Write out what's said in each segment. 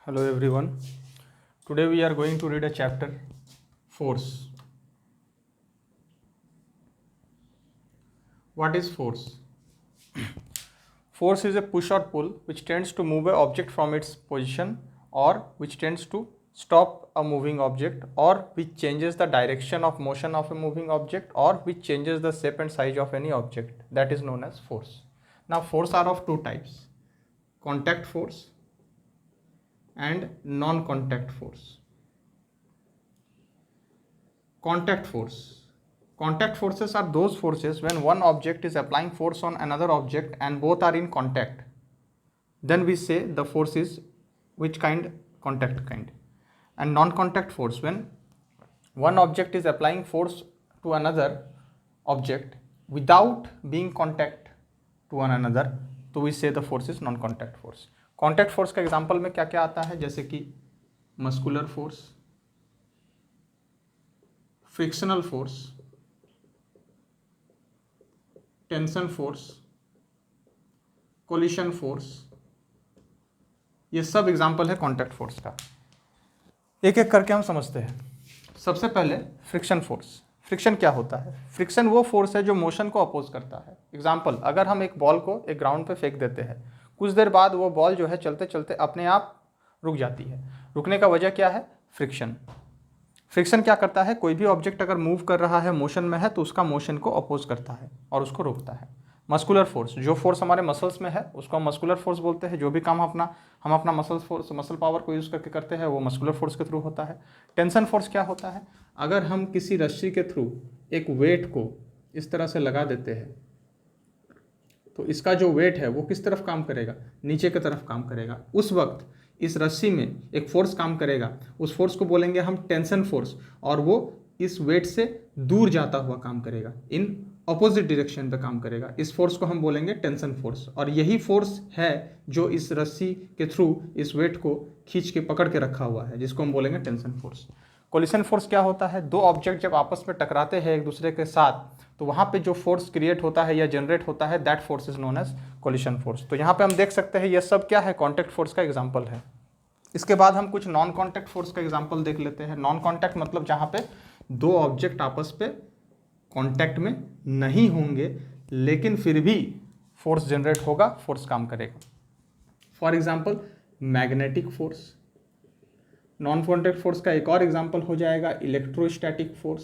Hello everyone. Today we are going to read a chapter, Force. What is force? Force is a push or pull which tends to move an object from its position or which tends to stop a moving object or which changes the direction of motion of a moving object or which changes the shape and size of any object. That is known as force. Now force are of two types, contact force and non-contact force. Contact force. Contact forces are those forces when one object is applying force on another object and both are in contact. Then we say the force is which kind? Contact kind. And non-contact force, when one object is applying force to another object without being contact to one another, तो we say the force is non-contact force. Contact force का example में क्या क्या आता है, जैसे कि muscular force, frictional force, tension force, collision force, ये सब एग्जाम्पल है कॉन्टैक्ट फोर्स का। एक एक करके हम समझते हैं। सबसे पहले फ्रिक्शन फोर्स। फ्रिक्शन क्या होता है? फ्रिक्शन वो फोर्स है जो मोशन को अपोज करता है। एग्जाम्पल, अगर हम एक बॉल को एक ग्राउंड पे फेंक देते हैं, कुछ देर बाद वो बॉल जो है चलते चलते अपने आप रुक जाती है। रुकने का वजह क्या है? फ्रिक्शन। फ्रिक्शन क्या करता है? कोई भी ऑब्जेक्ट अगर मूव कर रहा है, मोशन में है, तो उसका मोशन को अपोज करता है और उसको रोकता है। मस्कुलर फोर्स, जो फोर्स हमारे मसल्स में है उसको हम मस्कुलर फोर्स बोलते हैं। जो भी काम हम अपना मसल पावर को यूज़ करके करते हैं वो मस्कुलर फोर्स के थ्रू होता है। टेंशन फोर्स क्या होता है? अगर हम किसी रस्सी के थ्रू एक वेट को इस तरह से लगा देते हैं तो इसका जो वेट है वो किस तरफ काम करेगा? नीचे की तरफ काम करेगा। उस वक्त इस रस्सी में एक फोर्स काम करेगा, उस फोर्स को बोलेंगे हम टेंशन फोर्स, और वो इस वेट से दूर जाता हुआ काम करेगा, इन अपोजिट डायरेक्शन पे काम करेगा। इस फोर्स को हम बोलेंगे टेंशन फोर्स, और यही फोर्स है जो इस रस्सी के थ्रू इस वेट को खींच के पकड़ के रखा हुआ है, जिसको हम बोलेंगे टेंशन फोर्स। कोलिशन फोर्स क्या होता है? दो ऑब्जेक्ट जब आपस में टकराते हैं एक दूसरे के साथ, तो वहाँ पे जो फोर्स क्रिएट होता है या जनरेट होता है, that force is known as collision force. तो यहाँ पे हम देख सकते हैं ये सब क्या है? कॉन्टैक्ट फोर्स का एग्जाम्पल है। इसके बाद हम कुछ नॉन कॉन्टैक्ट फोर्स का एग्जाम्पल देख लेते हैं। नॉन कॉन्टैक्ट मतलब जहाँ पे दो ऑब्जेक्ट आपस पे कॉन्टैक्ट में नहीं होंगे लेकिन फिर भी फोर्स जनरेट होगा, फोर्स काम करेगा। For example magnetic force. Non contact force का एक और एग्जाम्पल हो जाएगा इलेक्ट्रोस्टैटिक फोर्स।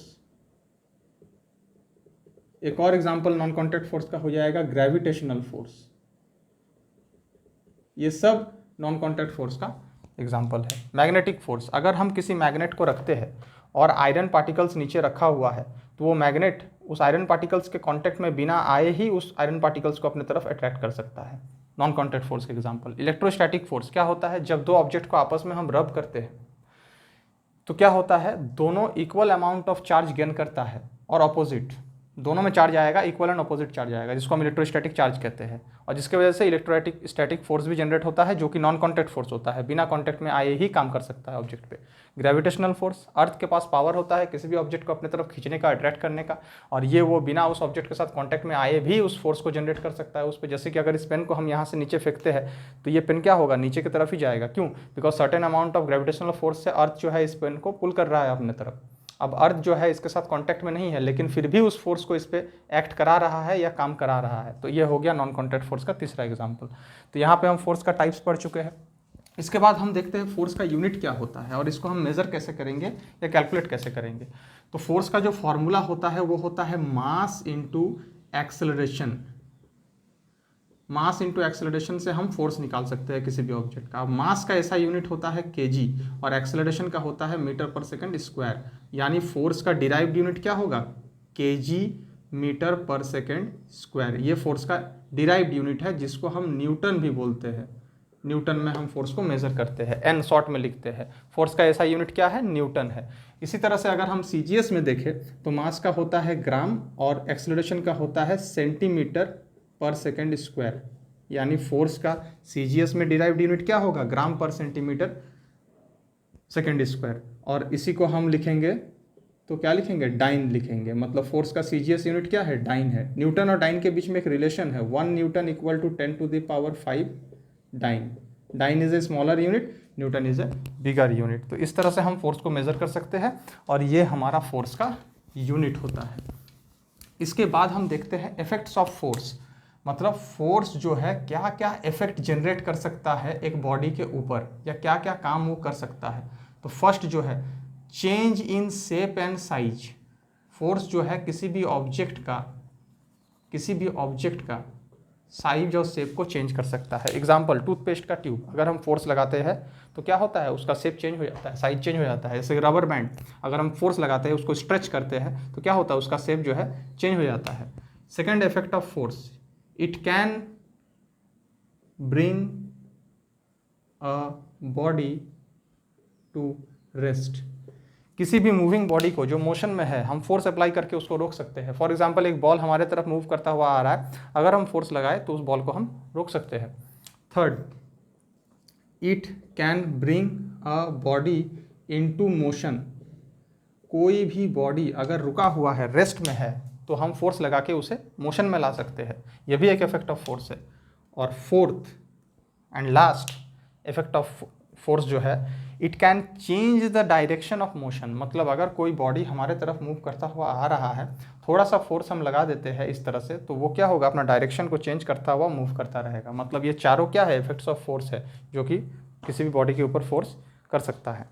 एक और एग्जाम्पल नॉन कॉन्टैक्ट फोर्स का हो जाएगा ग्रेविटेशनल फोर्स। ये सब नॉन कॉन्टैक्ट फोर्स का एग्जाम्पल है। मैग्नेटिक फोर्स, अगर हम किसी मैग्नेट को रखते हैं और आयरन पार्टिकल्स नीचे रखा हुआ है तो वो मैग्नेट उस आयरन पार्टिकल्स के कांटेक्ट में बिना आए ही उस आयरन पार्टिकल्स को अपने तरफ अट्रैक्ट कर सकता है। नॉन कॉन्टैक्ट फोर्स के एग्जाम्पल। इलेक्ट्रोस्टैटिक फोर्स क्या होता है? जब दो ऑब्जेक्ट को आपस में हम रब करते हैं तो क्या होता है? दोनों equal amount of charge gain करता है और अपोजिट दोनों में चार्ज आएगा, इक्वल एंड अपोजिट चार्ज आएगा, जिसको हम इलेक्ट्रोस्टैटिक चार्ज कहते हैं, और जिसकी वजह से इलेक्ट्रोस्टैटिक फोर्स भी जनरेट होता है, जो कि नॉन कॉन्टैक्ट फोर्स होता है, बिना कॉन्टैक्ट में आए ही काम कर सकता है ऑब्जेक्ट पे। ग्रेविटेशनल फोर्स, अर्थ के पास पावर होता है किसी भी ऑब्जेक्ट को अपने तरफ खींचने का, अट्रैक्ट करने का, और ये वो बिना उस ऑब्जेक्ट के साथ कॉन्टैक्ट में आए भी उस फोर्स को जनरेट कर सकता है उस पर। जैसे कि अगर इस पेन को हम यहाँ से नीचे फेंकते हैं तो ये पेन क्या होगा? नीचे की तरफ ही जाएगा। क्यों? Because certain amount of gravitational force से अर्थ जो है इस पेन को पुल कर रहा है अपने तरफ। अब अर्थ जो है इसके साथ कांटेक्ट में नहीं है लेकिन फिर भी उस फोर्स को इस पे एक्ट करा रहा है या काम करा रहा है, तो ये हो गया नॉन कॉन्टैक्ट फोर्स का तीसरा एग्जांपल। तो यहाँ पे हम फोर्स का टाइप्स पढ़ चुके हैं। इसके बाद हम देखते हैं फोर्स का यूनिट क्या होता है और इसको हम मेजर कैसे करेंगे या कैलकुलेट कैसे करेंगे। तो फोर्स का जो फॉर्मूला होता है वो होता है mass into acceleration. Mass into acceleration से हम फोर्स निकाल सकते हैं किसी भी ऑब्जेक्ट का। मास का ऐसा यूनिट होता है केजी और एक्सेलरेशन का होता है मीटर पर सेकंड स्क्वायर। यानी फोर्स का डिराइव्ड यूनिट क्या होगा? केजी मीटर पर सेकंड स्क्वायर। ये फोर्स का डिराइव्ड यूनिट है जिसको हम न्यूटन भी बोलते हैं। न्यूटन में हम फोर्स को मेजर करते हैं, एन शॉर्ट में लिखते हैं। फोर्स का ऐसा यूनिट क्या है? न्यूटन है। इसी तरह से अगर हम सीजीएस में देखें तो मास का होता है ग्राम और एक्सेलरेशन का होता है सेंटीमीटर पर सेकेंड स्क्वायर। यानी फोर्स का सीजीएस में डिराइव्ड यूनिट क्या होगा? ग्राम पर सेंटीमीटर सेकेंड स्क्वायर। और इसी को हम लिखेंगे तो क्या लिखेंगे? डाइन लिखेंगे। मतलब फोर्स का सीजीएस यूनिट क्या है? डाइन है। न्यूटन और डाइन के बीच में एक रिलेशन है, 1 newton equal to 10 to the power 5 dyne. Dyne is a smaller unit, newton is a bigger unit. तो इस तरह से हम फोर्स को मेज़र कर सकते हैं और ये हमारा फोर्स का यूनिट होता है। इसके बाद हम देखते हैं इफेक्ट्स ऑफ फोर्स, मतलब फोर्स जो है क्या क्या इफेक्ट जनरेट कर सकता है एक बॉडी के ऊपर, या क्या क्या काम वो कर सकता है। तो फर्स्ट जो है change in shape and size. Force जो है किसी भी ऑब्जेक्ट का साइज और शेप को चेंज कर सकता है। एग्जाम्पल, टूथपेस्ट का ट्यूब, अगर हम फोर्स लगाते हैं तो क्या होता है, उसका शेप चेंज हो जाता है, साइज चेंज हो जाता है। जैसे रबर बैंड, अगर हम फोर्स लगाते हैं, उसको स्ट्रेच करते हैं तो क्या होता है, उसका शेप जो है चेंज हो जाता है। Second effect of force, it can bring a body to rest. किसी भी मूविंग बॉडी को जो मोशन में है हम फोर्स अप्लाई करके उसको रोक सकते हैं। फॉर एग्जांपल, एक बॉल हमारे तरफ मूव करता हुआ आ रहा है, अगर हम फोर्स लगाए तो उस बॉल को हम रोक सकते हैं। Third, it can bring a body into motion. कोई भी बॉडी अगर रुका हुआ है, रेस्ट में है, तो हम फोर्स लगा के उसे मोशन में ला सकते हैं। यह भी एक इफेक्ट ऑफ फोर्स है। और fourth and last effect of force जो है, it can change the direction of motion. मतलब अगर कोई बॉडी हमारे तरफ मूव करता हुआ आ रहा है, थोड़ा सा फोर्स हम लगा देते हैं इस तरह से, तो वो क्या होगा, अपना डायरेक्शन को चेंज करता हुआ मूव करता रहेगा। मतलब ये चारों क्या है, इफेक्ट्स ऑफ फोर्स है, जो कि किसी भी बॉडी के ऊपर फोर्स कर सकता है।